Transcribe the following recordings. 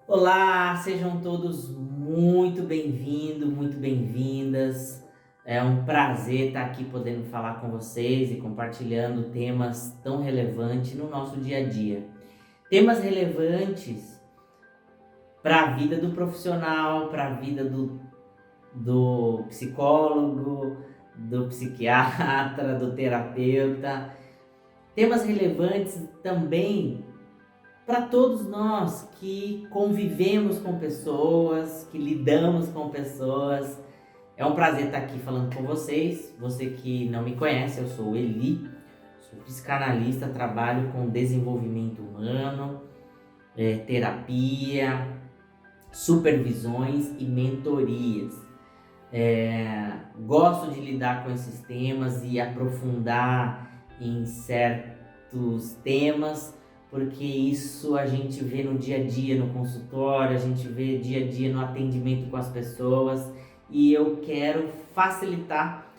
Olá, sejam todos muito bem-vindos, muito bem-vindas. É um prazer estar aqui podendo falar com vocês e compartilhando temas tão relevantes no nosso dia a dia. Temas relevantes para a vida do profissional, para a vida do psicólogo, do psiquiatra, do terapeuta. Temas relevantes também para todos nós que convivemos com pessoas, que lidamos com pessoas. É um prazer estar aqui falando com vocês. Você que não me conhece, eu sou o Eli, sou psicanalista, trabalho com desenvolvimento humano, terapia, supervisões e mentorias. Gosto de lidar com esses temas e aprofundar em certos temas, porque isso a gente vê no dia a dia no consultório, a gente vê dia a dia no atendimento com as pessoas, e eu quero facilitar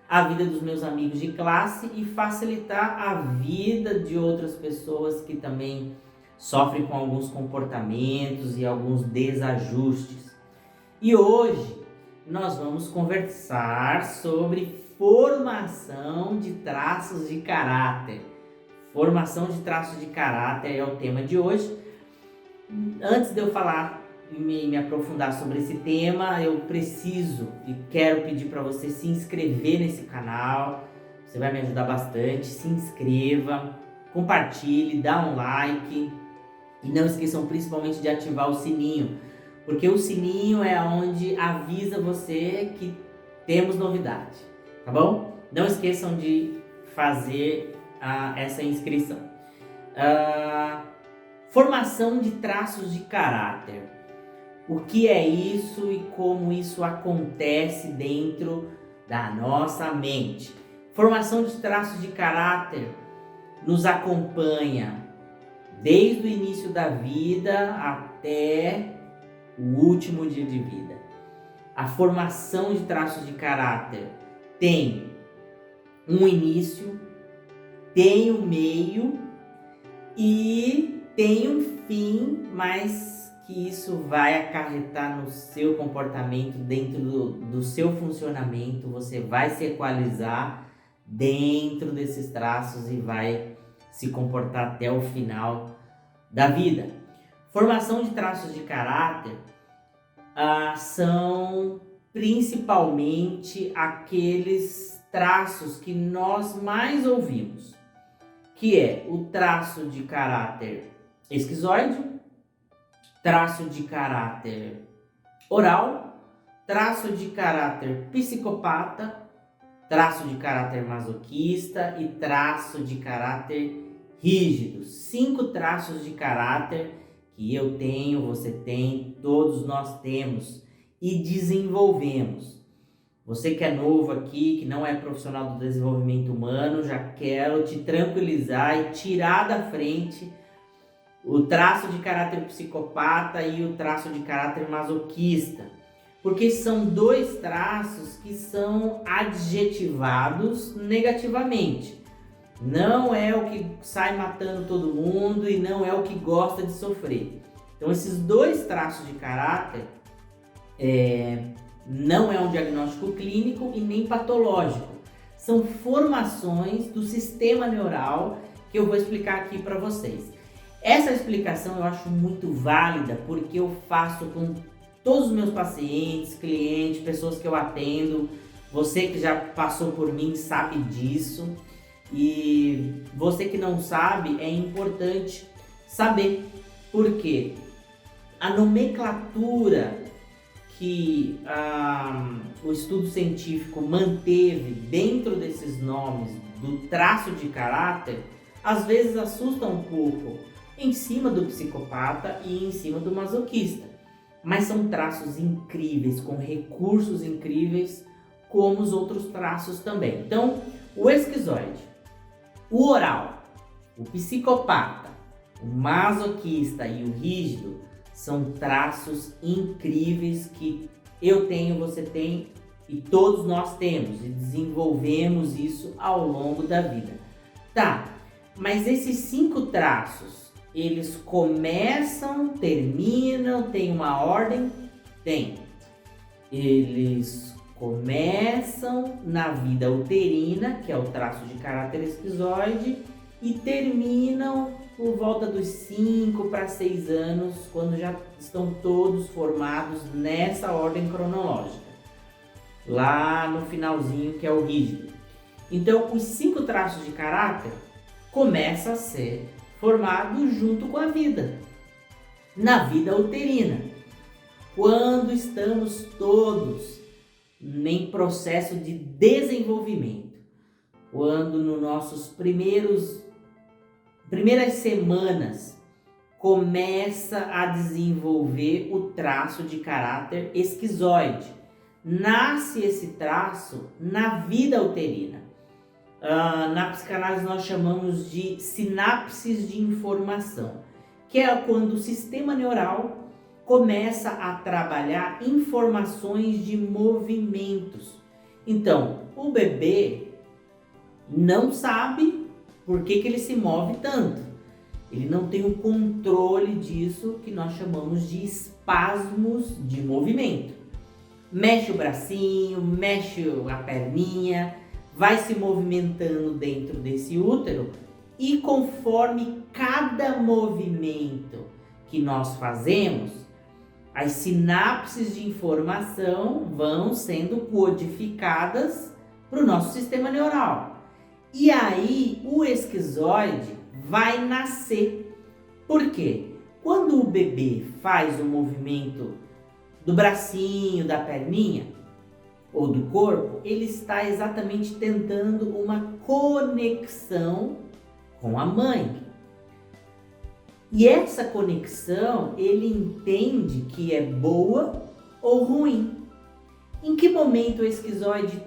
a vida dos meus amigos de classe e facilitar a vida de outras pessoas que também sofrem com alguns comportamentos e alguns desajustes. E hoje nós vamos conversar sobre formação de traços de caráter. Formação de traços de caráter é o tema de hoje. Antes de eu falar e me aprofundar sobre esse tema, eu preciso e quero pedir para você se inscrever nesse canal. Você vai me ajudar bastante. Se inscreva, compartilhe, dá um like e não esqueçam principalmente de ativar o sininho, porque o sininho é onde avisa você que temos novidade, tá bom? Não esqueçam de fazer essa inscrição. Formação de traços de caráter. O que é isso e como isso acontece dentro da nossa mente? Formação de traços de caráter nos acompanha desde o início da vida até o último dia de vida. A formação de traços de caráter tem um início, tem um meio e tem um fim, mas que isso vai acarretar no seu comportamento, dentro do seu funcionamento. Você vai se equalizar dentro desses traços e vai se comportar até o final da vida. Formação de traços de caráter são principalmente aqueles traços que nós mais ouvimos, que é o traço de caráter esquizoide, traço de caráter oral, traço de caráter psicopata, traço de caráter masoquista e traço de caráter rígido. 5 traços de caráter que eu tenho, você tem, todos nós temos e desenvolvemos. Você que é novo aqui, que não é profissional do desenvolvimento humano, já quero te tranquilizar e tirar da frente o traço de caráter psicopata e o traço de caráter masoquista, porque são 2 traços que são adjetivados negativamente. Não é o que sai matando todo mundo e não é o que gosta de sofrer. Então esses 2 traços de caráter não é um diagnóstico clínico e nem patológico. São formações do sistema neural que eu vou explicar aqui para vocês. Essa explicação eu acho muito válida porque eu faço com todos os meus pacientes, clientes, pessoas que eu atendo. Você que já passou por mim sabe disso. E você que não sabe, é importante saber, porque a nomenclatura que o estudo científico manteve dentro desses nomes do traço de caráter, às vezes assusta um pouco em cima do psicopata e em cima do masoquista. Mas são traços incríveis, com recursos incríveis, como os outros traços também. Então, o esquizoide, o oral, o psicopata, o masoquista e o rígido são traços incríveis que eu tenho, você tem e todos nós temos, e desenvolvemos isso ao longo da vida. Tá, mas esses 5 traços, eles começam, terminam terminam? Tem uma ordem? Tem. Eles começam na vida uterina, que é o traço de caráter esquizoide, e terminam por volta dos 5 para 6 anos, quando já estão todos formados nessa ordem cronológica, lá no finalzinho, que é o rígido. Então, os 5 traços de caráter começam a ser formados junto com a vida, na vida uterina, quando estamos todos em processo de desenvolvimento, quando nos nossos primeiras semanas começa a desenvolver o traço de caráter esquizoide. Nasce esse traço na vida uterina. Na psicanálise nós chamamos de sinapses de informação, que é quando o sistema neural começa a trabalhar informações de movimentos. Então, o bebê não sabe por que ele se move tanto. Ele não tem o controle disso, que nós chamamos de espasmos de movimento. Mexe o bracinho, mexe a perninha, vai se movimentando dentro desse útero, e conforme cada movimento que nós fazemos, as sinapses de informação vão sendo codificadas para o nosso sistema neural. E aí o esquizoide vai nascer. Por quê? Quando o bebê faz o movimento do bracinho, da perninha ou do corpo, ele está exatamente tentando uma conexão com a mãe. E essa conexão ele entende que é boa ou ruim. Em que momento o esquizoide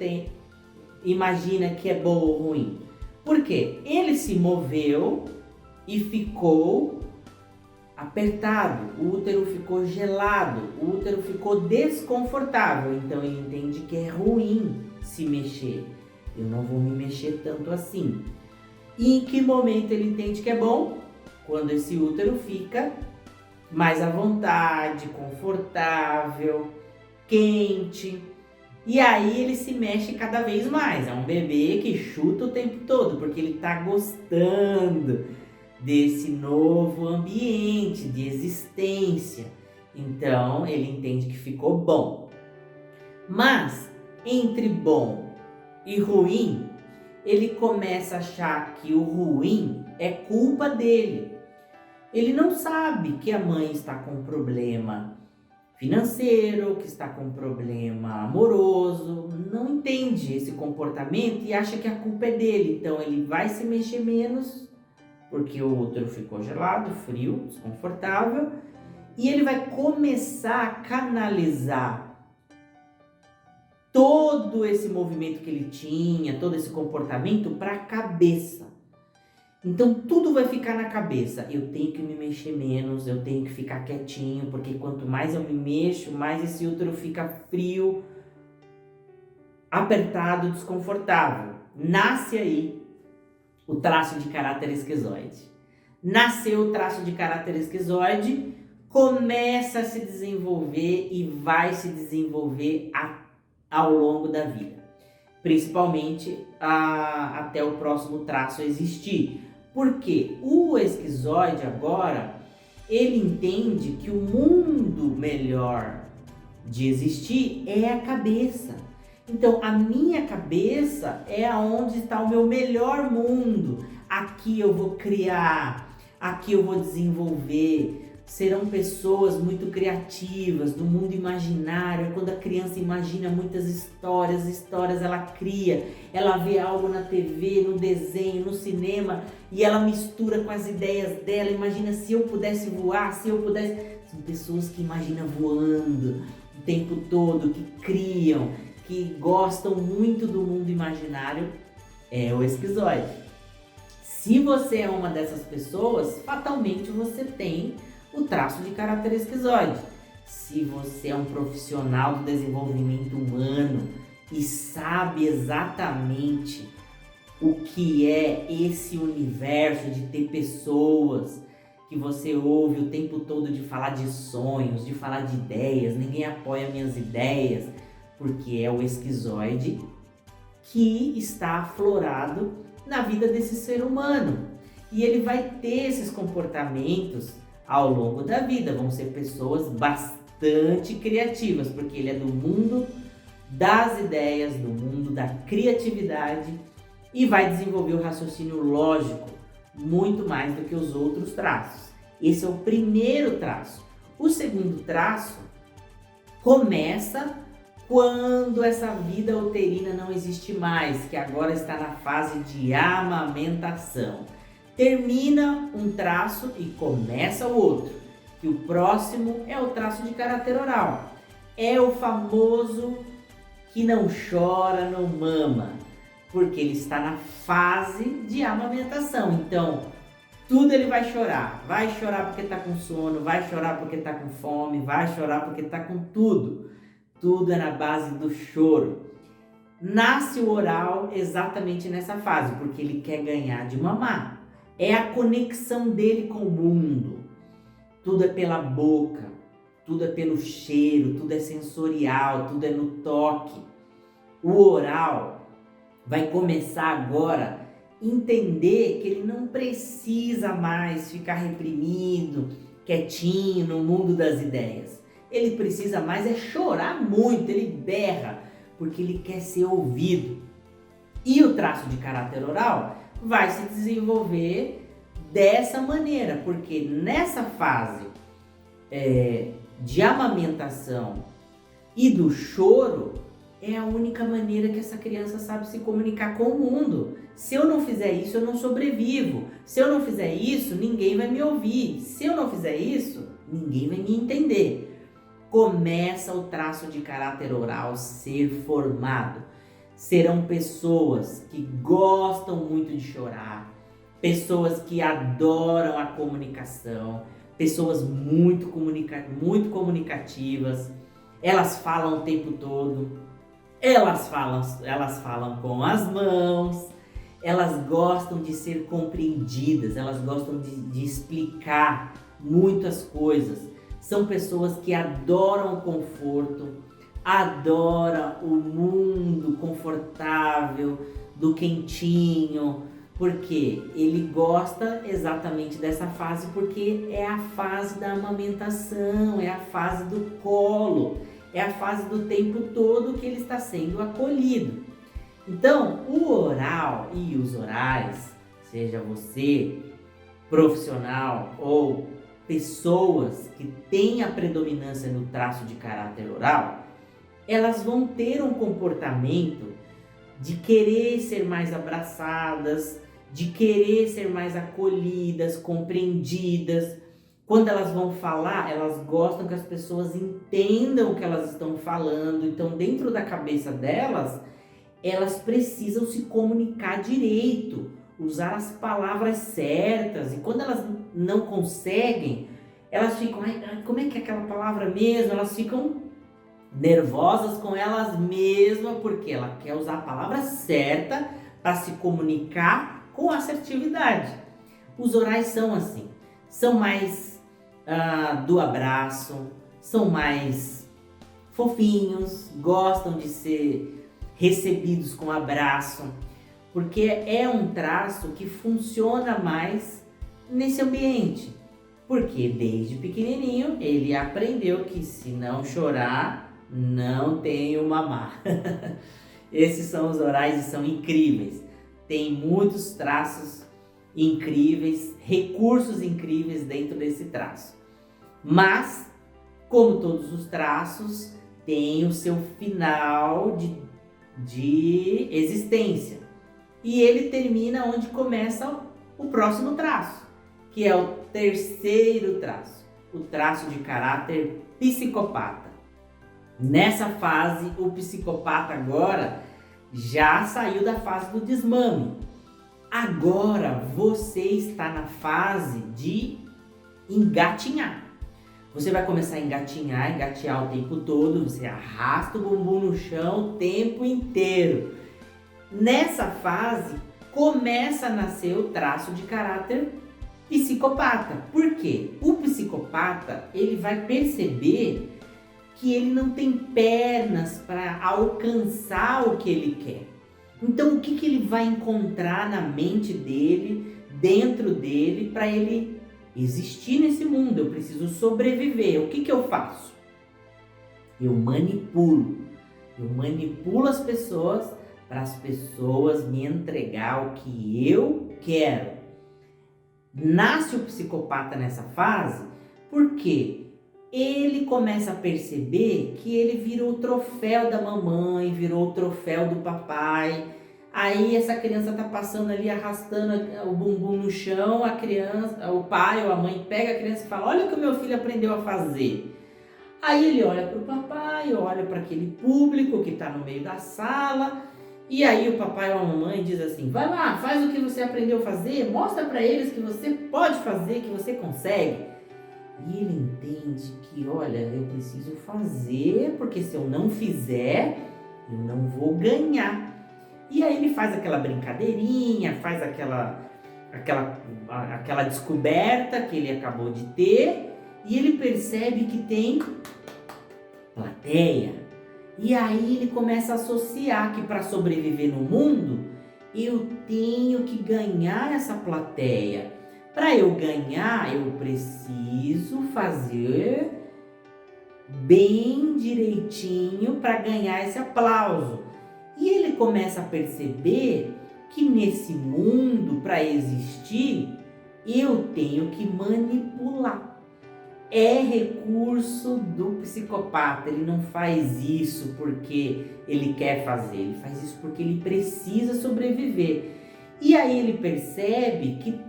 imagina que é boa ou ruim? Porque ele se moveu e ficou apertado, o útero ficou gelado, o útero ficou desconfortável, então ele entende que é ruim se mexer. Eu não vou me mexer tanto assim. E em que momento ele entende que é bom? Quando esse útero fica mais à vontade, confortável, quente. E aí ele se mexe cada vez mais. É um bebê que chuta o tempo todo, porque ele está gostando desse novo ambiente de existência. Então ele entende que ficou bom. Mas entre bom e ruim, ele começa a achar que o ruim é culpa dele. Ele não sabe que a mãe está com problema financeiro, que está com problema amoroso, não entende esse comportamento e acha que a culpa é dele. Então ele vai se mexer menos, porque o útero ficou gelado, frio, desconfortável, e ele vai começar a canalizar todo esse movimento que ele tinha, todo esse comportamento para a cabeça. Então tudo vai ficar na cabeça. Eu tenho que me mexer menos, eu tenho que ficar quietinho, porque quanto mais eu me mexo, mais esse útero fica frio, apertado, desconfortável. Nasce aí o traço de caráter esquizoide. Nasceu o traço de caráter esquizoide, começa a se desenvolver e vai se desenvolver ao longo da vida. Principalmente até o próximo traço existir. Porque o esquizoide agora, ele entende que o mundo melhor de existir é a cabeça. Então, a minha cabeça é onde está o meu melhor mundo. Aqui eu vou criar, aqui eu vou desenvolver. Serão pessoas muito criativas, do mundo imaginário. Quando a criança imagina muitas histórias ela cria. Ela vê algo na TV, no desenho, no cinema, e ela mistura com as ideias dela. Imagina se eu pudesse voar, se eu pudesse... São pessoas que imaginam voando o tempo todo, que criam, que gostam muito do mundo imaginário. É o esquizoide. Se você é uma dessas pessoas, fatalmente você tem o traço de caráter esquizoide. Se você é um profissional do desenvolvimento humano e sabe exatamente o que é esse universo de ter pessoas que você ouve o tempo todo de falar de sonhos, de falar de ideias, ninguém apoia minhas ideias, porque é o esquizoide que está aflorado na vida desse ser humano. E ele vai ter esses comportamentos ao longo da vida, vão ser pessoas bastante criativas, porque ele é do mundo das ideias, do mundo da criatividade e vai desenvolver o raciocínio lógico muito mais do que os outros traços. Esse é o primeiro traço. O segundo traço começa quando essa vida uterina não existe mais, que agora está na fase de amamentação. Termina um traço e começa o outro, que o próximo é o traço de caráter oral. É o famoso que não chora, não mama, porque ele está na fase de amamentação. Então, tudo ele vai chorar porque está com sono, vai chorar porque está com fome, vai chorar porque está com tudo. Tudo é na base do choro. Nasce o oral exatamente nessa fase, porque ele quer ganhar de mamar. É a conexão dele com o mundo. Tudo é pela boca, tudo é pelo cheiro, tudo é sensorial, tudo é no toque. O oral vai começar agora a entender que ele não precisa mais ficar reprimido, quietinho no mundo das ideias. Ele precisa mais é chorar muito, ele berra, porque ele quer ser ouvido. E o traço de caráter oral vai se desenvolver dessa maneira, porque nessa fase de amamentação e do choro é a única maneira que essa criança sabe se comunicar com o mundo. Se eu não fizer isso, eu não sobrevivo. Se eu não fizer isso, ninguém vai me ouvir. Se eu não fizer isso, ninguém vai me entender. Começa o traço de caráter oral ser formado. Serão pessoas que gostam muito de chorar, pessoas que adoram a comunicação, pessoas muito comunicativas. Elas falam o tempo todo, elas falam com as mãos, elas gostam de ser compreendidas, elas gostam de explicar muitas coisas. São pessoas que adoram o conforto, adoram o mundo confortável, do quentinho, porque ele gosta exatamente dessa fase, porque é a fase da amamentação, é a fase do colo, é a fase do tempo todo que ele está sendo acolhido. Então, o oral e os orais, seja você profissional ou pessoas que têm a predominância no traço de caráter oral, elas vão ter um comportamento de querer ser mais abraçadas, de querer ser mais acolhidas, compreendidas. Quando elas vão falar, elas gostam que as pessoas entendam o que elas estão falando. Então, dentro da cabeça delas, elas precisam se comunicar direito, usar as palavras certas. E quando elas não conseguem, elas ficam, como é que é aquela palavra mesmo? Elas ficam nervosas com elas mesmas, porque ela quer usar a palavra certa para se comunicar com assertividade. Os orais são assim, são mais do abraço, são mais fofinhos, gostam de ser recebidos com abraço, porque é um traço que funciona mais nesse ambiente, porque desde pequenininho ele aprendeu que se não chorar, não tem o mamar. Esses são os orais e são incríveis. Tem muitos traços incríveis, recursos incríveis dentro desse traço. Mas, como todos os traços, tem o seu final de existência. E ele termina onde começa o próximo traço, que é o terceiro traço, o traço de caráter psicopata. Nessa fase, o psicopata agora já saiu da fase do desmame. Agora você está na fase de engatinhar. Você vai começar a engatear o tempo todo, você arrasta o bumbum no chão o tempo inteiro. Nessa fase, começa a nascer o traço de caráter psicopata. Por quê? O psicopata, ele vai perceber que ele não tem pernas para alcançar o que ele quer. Então, o que ele vai encontrar na mente dele, dentro dele, para ele existir nesse mundo? Eu preciso sobreviver. O que eu faço? Eu manipulo as pessoas para as pessoas me entregar o que eu quero. Nasce o psicopata nessa fase porque ele começa a perceber que ele virou o troféu da mamãe, virou o troféu do papai. Aí essa criança tá passando ali arrastando o bumbum no chão, a criança, o pai ou a mãe pega a criança e fala: olha o que o meu filho aprendeu a fazer. Aí ele olha para o papai, olha para aquele público que está no meio da sala, e aí o papai ou a mamãe diz assim: vai lá, faz o que você aprendeu a fazer, mostra para eles que você pode fazer, que você consegue. E ele entende que, olha, eu preciso fazer, porque se eu não fizer, eu não vou ganhar. E aí ele faz aquela brincadeirinha, faz aquela descoberta que ele acabou de ter, e ele percebe que tem plateia. E aí ele começa a associar que para sobreviver no mundo, eu tenho que ganhar essa plateia. Para eu ganhar, eu preciso fazer bem direitinho para ganhar esse aplauso. E ele começa a perceber que nesse mundo, para existir, eu tenho que manipular. É recurso do psicopata. Ele não faz isso porque ele quer fazer, ele faz isso porque ele precisa sobreviver. E aí ele percebe que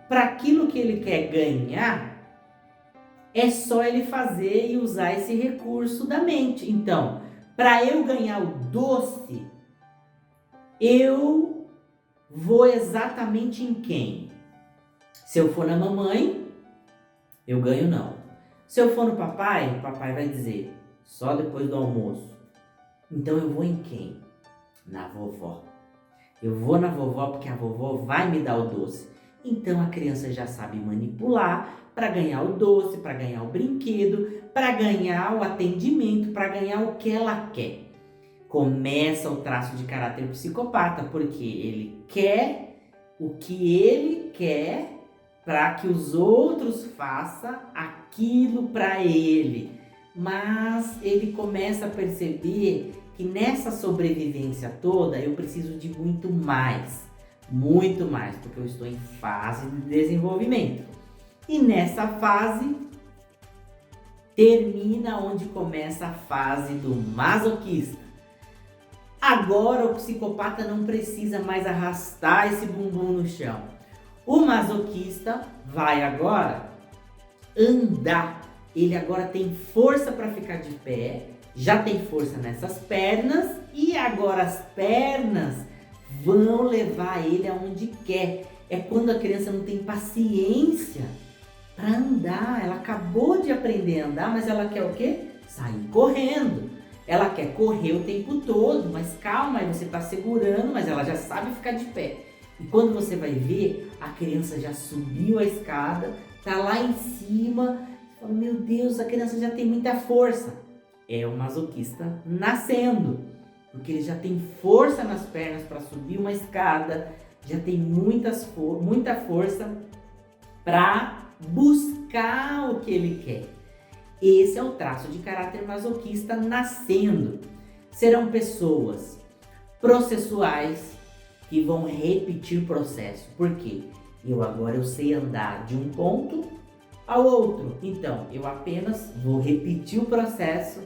para aquilo que ele quer ganhar, é só ele fazer e usar esse recurso da mente. Então, para eu ganhar o doce, eu vou exatamente em quem? Se eu for na mamãe, eu ganho não. Se eu for no papai, o papai vai dizer, só depois do almoço. Então eu vou em quem? Na vovó. Eu vou na vovó porque a vovó vai me dar o doce. Então a criança já sabe manipular para ganhar o doce, para ganhar o brinquedo, para ganhar o atendimento, para ganhar o que ela quer. Começa o traço de caráter psicopata, porque ele quer o que ele quer para que os outros façam aquilo para ele. Mas ele começa a perceber que nessa sobrevivência toda eu preciso de muito mais, porque eu estou em fase de desenvolvimento. E nessa fase termina onde começa a fase do masoquista. Agora o psicopata não precisa mais arrastar esse bumbum no chão. O masoquista vai agora andar. Ele agora tem força para ficar de pé, já tem força nessas pernas e agora as pernas vão levar ele aonde quer. É quando a criança não tem paciência para andar. Ela acabou de aprender a andar, mas ela quer o quê? Sair correndo. Ela quer correr o tempo todo, mas calma, aí você está segurando, mas ela já sabe ficar de pé. E quando você vai ver, a criança já subiu a escada, tá lá em cima, você fala, meu Deus, a criança já tem muita força. É o masoquista nascendo, porque ele já tem força nas pernas para subir uma escada, já tem muita força para buscar o que ele quer. Esse é o traço de caráter masoquista nascendo. Serão pessoas processuais que vão repetir o processo. Por quê? Eu sei andar de um ponto ao outro. Então, eu apenas vou repetir o processo.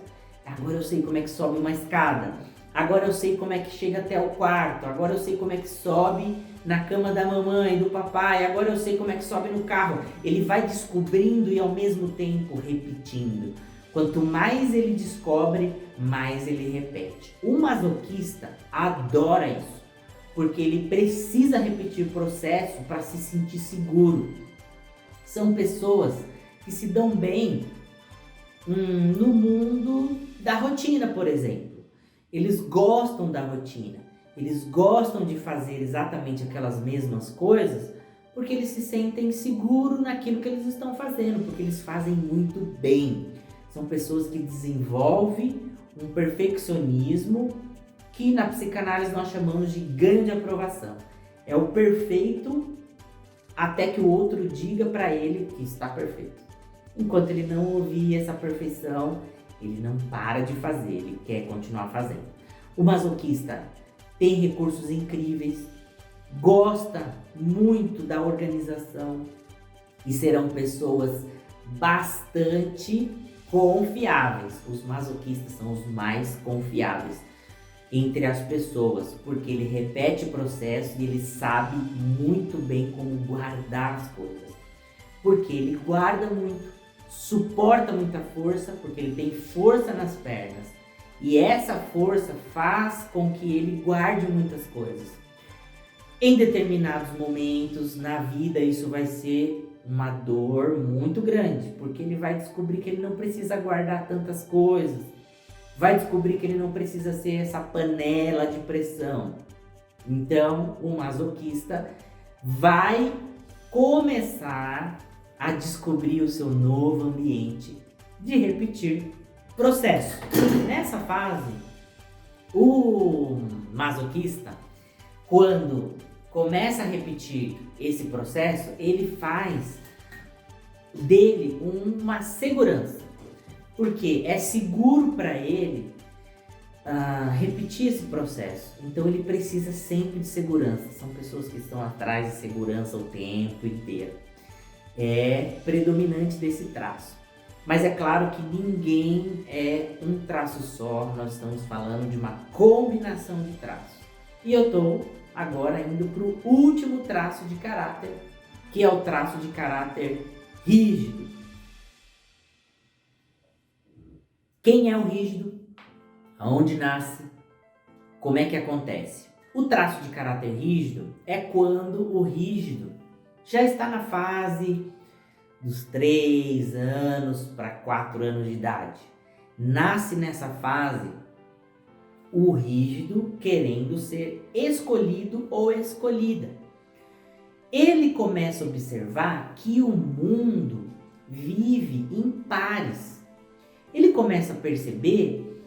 Agora eu sei como é que sobe uma escada. Agora eu sei como é que chega até o quarto. Agora eu sei como é que sobe na cama da mamãe, do papai. Agora eu sei como é que sobe no carro. Ele vai descobrindo e ao mesmo tempo repetindo. Quanto mais ele descobre, mais ele repete. O masoquista adora isso, porque ele precisa repetir o processo para se sentir seguro. São pessoas que se dão bem no mundo da rotina, por exemplo. Eles gostam da rotina, eles gostam de fazer exatamente aquelas mesmas coisas, porque eles se sentem seguros naquilo que eles estão fazendo, porque eles fazem muito bem. São pessoas que desenvolvem um perfeccionismo que na psicanálise nós chamamos de ganho de aprovação. É o perfeito até que o outro diga para ele que está perfeito. Enquanto ele não ouvir essa perfeição, ele não para de fazer, ele quer continuar fazendo. O masoquista tem recursos incríveis, gosta muito da organização e serão pessoas bastante confiáveis. Os masoquistas são os mais confiáveis entre as pessoas, porque ele repete o processo e ele sabe muito bem como guardar as coisas. Porque ele guarda muito, suporta muita força, porque ele tem força nas pernas. E essa força faz com que ele guarde muitas coisas. Em determinados momentos na vida isso vai ser uma dor muito grande, porque ele vai descobrir que ele não precisa guardar tantas coisas. Vai descobrir que ele não precisa ser essa panela de pressão. Então, o masoquista vai começar a descobrir o seu novo ambiente de repetir processo. Nessa fase, o masoquista, quando começa a repetir esse processo, ele faz dele uma segurança. Porque é seguro para ele repetir esse processo. Então ele precisa sempre de segurança. São pessoas que estão atrás de segurança o tempo inteiro. É predominante desse traço. Mas é claro que ninguém é um traço só. Nós estamos falando de uma combinação de traços. E eu estou agora indo para o último traço de caráter, que é o traço de caráter rígido. Quem é o rígido? Aonde nasce? Como é que acontece? O traço de caráter rígido é quando o rígido já está na fase dos 3 anos para 4 anos de idade. Nasce nessa fase o rígido querendo ser escolhido ou escolhida. Ele começa a observar que o mundo vive em pares. Ele começa a perceber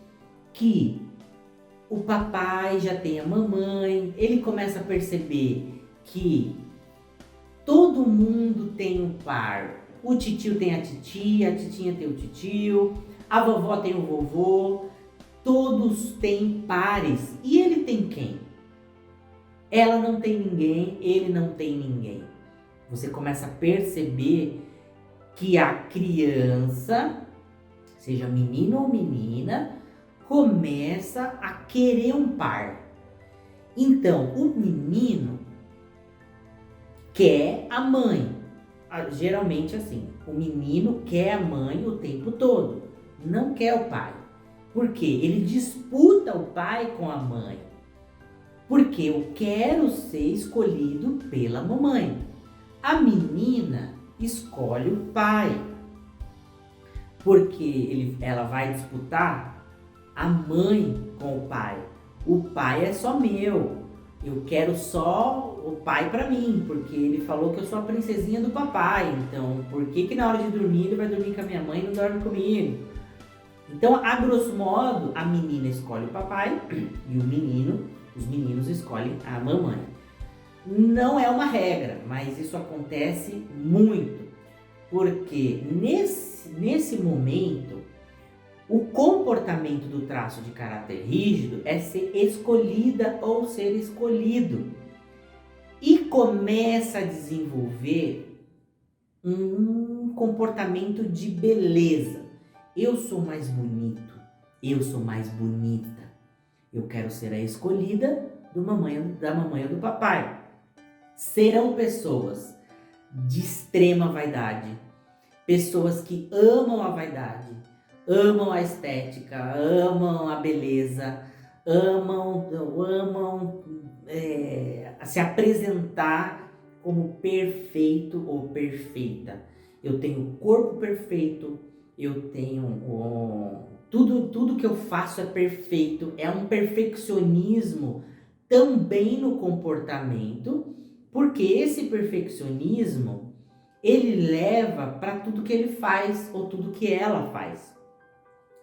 que o papai já tem a mamãe, ele começa a perceber que todo mundo tem um par. O titio tem a titia tem o titio, a vovó tem o vovô, todos têm pares. E ele tem quem? Ela não tem ninguém, ele não tem ninguém. Você começa a perceber que a criança, seja menino ou menina, começa a querer um par. Então, o menino quer a mãe. Geralmente assim, o menino quer a mãe o tempo todo, não quer o pai. Por quê? Ele disputa o pai com a mãe. Porque eu quero ser escolhido pela mamãe. A menina escolhe o pai. Porque ela vai disputar a mãe com o pai. O pai é só meu. Eu quero só o pai pra mim, porque ele falou que eu sou a princesinha do papai. Então, por que na hora de dormir ele vai dormir com a minha mãe e não dorme comigo? Então, a grosso modo, a menina escolhe o papai e os meninos escolhem a mamãe. Não é uma regra, mas isso acontece muito. Porque nesse momento, o comportamento do traço de caráter rígido é ser escolhida ou ser escolhido. E começa a desenvolver um comportamento de beleza. Eu sou mais bonito, eu sou mais bonita. Eu quero ser a escolhida da mamãe ou do papai. Serão pessoas de extrema vaidade, pessoas que amam a vaidade, amam a estética, amam a beleza, amam se apresentar como perfeito ou perfeita. Eu tenho o corpo perfeito, eu tenho tudo que eu faço é perfeito. É um perfeccionismo também no comportamento, Porque esse perfeccionismo, ele leva para tudo que ele faz ou tudo que ela faz.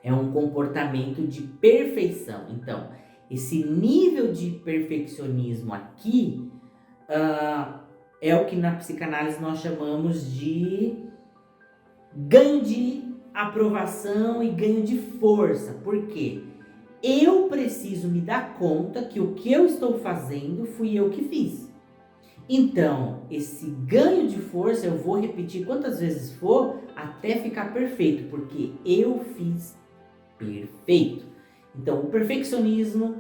É um comportamento de perfeição. Então, esse nível de perfeccionismo aqui é o que na psicanálise nós chamamos de ganho de aprovação e ganho de força. Por quê? Eu preciso me dar conta que o que eu estou fazendo fui eu que fiz. Então, esse ganho de força eu vou repetir quantas vezes for até ficar perfeito, porque eu fiz perfeito. Então, o perfeccionismo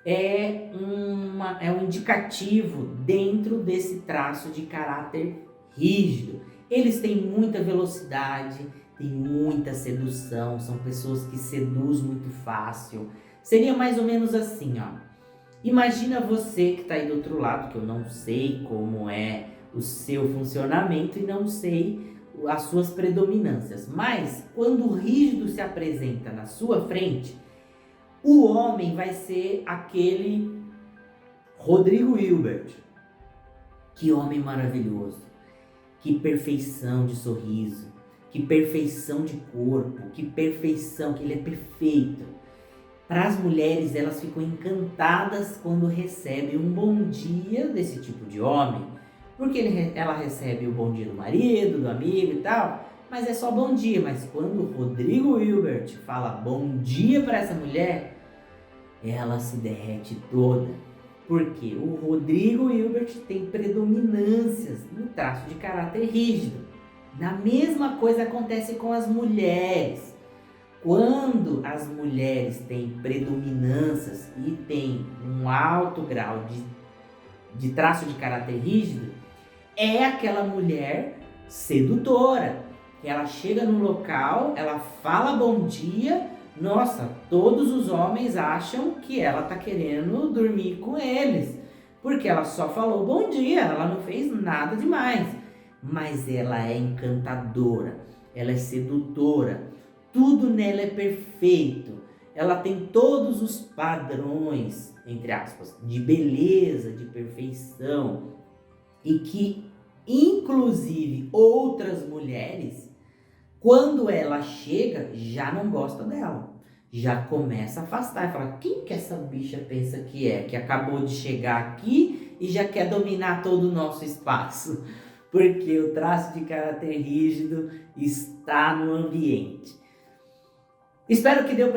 é um indicativo dentro desse traço de caráter rígido. Eles têm muita velocidade, têm muita sedução, são pessoas que seduzem muito fácil. Seria mais ou menos assim, ó. Imagina você que está aí do outro lado, que eu não sei como é o seu funcionamento e não sei as suas predominâncias. Mas quando o rígido se apresenta na sua frente, o homem vai ser aquele Rodrigo Hilbert. Que homem maravilhoso, que perfeição de sorriso, que perfeição de corpo, que perfeição, que ele é perfeito. Para as mulheres, elas ficam encantadas quando recebem um bom dia desse tipo de homem, porque ela recebe o bom dia do marido, do amigo e tal, mas é só bom dia. Mas quando o Rodrigo Hilbert fala bom dia para essa mulher, ela se derrete toda. Porque o Rodrigo Hilbert tem predominâncias no traço de caráter rígido. A mesma coisa acontece com as mulheres. Quando as mulheres têm predominâncias e têm um alto grau de traço de caráter rígido, é aquela mulher sedutora. Ela chega no local, ela fala bom dia, nossa, todos os homens acham que ela tá querendo dormir com eles, porque ela só falou bom dia, ela não fez nada demais. Mas ela é encantadora, ela é sedutora. Tudo nela é perfeito. Ela tem todos os padrões, entre aspas, de beleza, de perfeição. E que, inclusive, outras mulheres, quando ela chega, já não gosta dela. Já começa a afastar e fala, quem que essa bicha pensa que é? Que acabou de chegar aqui e já quer dominar todo o nosso espaço. Porque o traço de caráter rígido está no ambiente. Espero que deu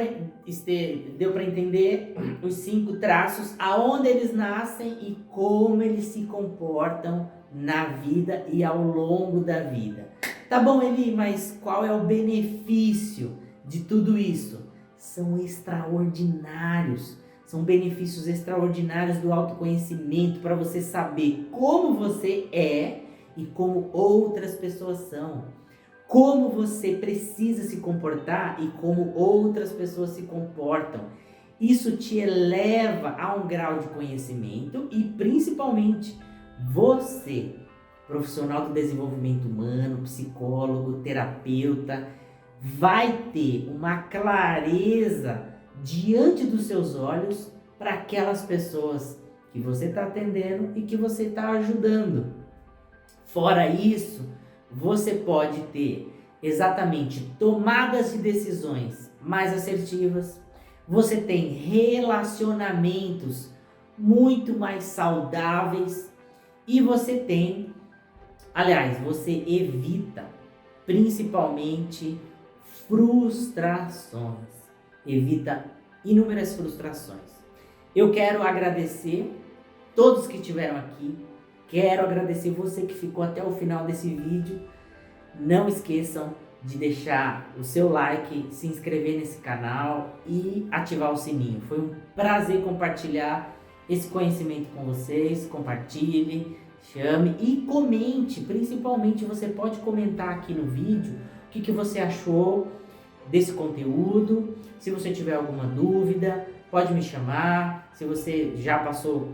para entender os 5 traços, aonde eles nascem e como eles se comportam na vida e ao longo da vida. Tá bom, Eli, mas qual é o benefício de tudo isso? São extraordinários. São benefícios extraordinários do autoconhecimento para você saber como você é e como outras pessoas são. Como você precisa se comportar e como outras pessoas se comportam. Isso te eleva a um grau de conhecimento e principalmente você, profissional do desenvolvimento humano, psicólogo, terapeuta, vai ter uma clareza diante dos seus olhos para aquelas pessoas que você está atendendo e que você está ajudando. Fora isso, você pode ter exatamente tomadas de decisões mais assertivas, você tem relacionamentos muito mais saudáveis e você evita principalmente frustrações, evita inúmeras frustrações. Eu quero agradecer todos que estiveram aqui. Quero agradecer você que ficou até o final desse vídeo. Não esqueçam de deixar o seu like, se inscrever nesse canal e ativar o sininho. Foi um prazer compartilhar esse conhecimento com vocês. Compartilhe, chame e comente. Principalmente você pode comentar aqui no vídeo o que você achou desse conteúdo. Se você tiver alguma dúvida, pode me chamar. Se você já passou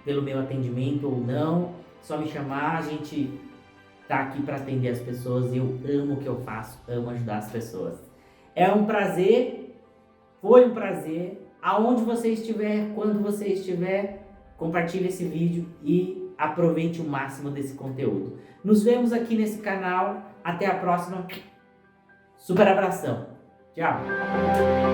pelo meu atendimento ou não, só me chamar, a gente tá aqui para atender as pessoas. Eu amo o que eu faço, amo ajudar as pessoas. É um prazer, foi um prazer. Aonde você estiver, quando você estiver, compartilhe esse vídeo e aproveite o máximo desse conteúdo. Nos vemos aqui nesse canal. Até a próxima. Super abração. Tchau.